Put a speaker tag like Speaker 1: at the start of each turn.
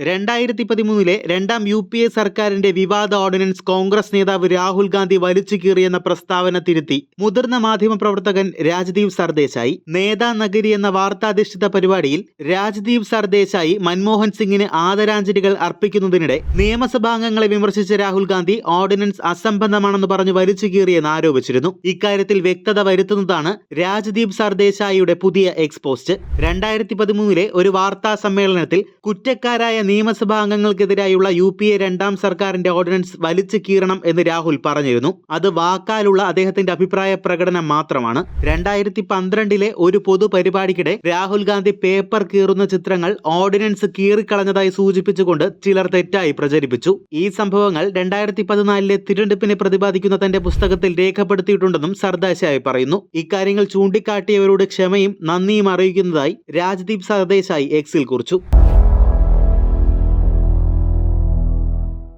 Speaker 1: 2013 രണ്ടാം UPA സർക്കാരിന്റെ വിവാദ ഓർഡിനൻസ് കോൺഗ്രസ് നേതാവ് രാഹുൽ ഗാന്ധി വലിച്ചു കീറിയെന്ന പ്രസ്താവന തിരുത്തി മുതിർന്ന മാധ്യമപ്രവർത്തകൻ രാജ്ദീപ് സർദേശായി. നേതാ നഗരി എന്ന വാർത്താധിഷ്ഠിത പരിപാടിയിൽ രാജ്ദീപ് സർദേശായി മൻമോഹൻ സിംഗിന് ആദരാഞ്ജലികൾ അർപ്പിക്കുന്നതിനിടെ നിയമസഭാംഗങ്ങളെ വിമർശിച്ച രാഹുൽ ഗാന്ധി ഓർഡിനൻസ് അസംബന്ധമാണെന്ന് പറഞ്ഞ് വലിച്ചു കീറിയെന്ന് ആരോപിച്ചിരുന്നു. ഇക്കാര്യത്തിൽ വ്യക്തത വരുത്തുന്നതാണ് രാജ്ദീപ് സർദേശായിയുടെ പുതിയ എക്സ്പോസ്റ്റ്. 2013 ഒരു വാർത്താ സമ്മേളനത്തിൽ കുറ്റക്കാരായ നിയമസഭാ അംഗങ്ങൾക്കെതിരായുള്ള UPA രണ്ടാം സർക്കാരിന്റെ ഓർഡിനൻസ് വലിച്ചു കീറണം എന്ന് രാഹുൽ പറഞ്ഞിരുന്നു. അത് വാക്കാലുള്ള അദ്ദേഹത്തിന്റെ അഭിപ്രായ പ്രകടനം മാത്രമാണ്. 2012 ഒരു പൊതുപരിപാടിക്കിടെ രാഹുൽ ഗാന്ധി പേപ്പർ കീറുന്ന ചിത്രങ്ങൾ ഓർഡിനൻസ് കീറിക്കളഞ്ഞതായി സൂചിപ്പിച്ചുകൊണ്ട് ചിലർ തെറ്റായി പ്രചരിപ്പിച്ചു. ഈ സംഭവങ്ങൾ 2014 തിരഞ്ഞെടുപ്പിനെ പ്രതിപാദിക്കുന്ന തന്റെ പുസ്തകത്തിൽ രേഖപ്പെടുത്തിയിട്ടുണ്ടെന്നും സർദേശായി പറയുന്നു. ഇക്കാര്യങ്ങൾ ചൂണ്ടിക്കാട്ടിയവരോട് ക്ഷമയും നന്ദിയും അറിയിക്കുന്നതായി രാജ്ദീപ് സർദേശായി എക്സിൽ കുറിച്ചു.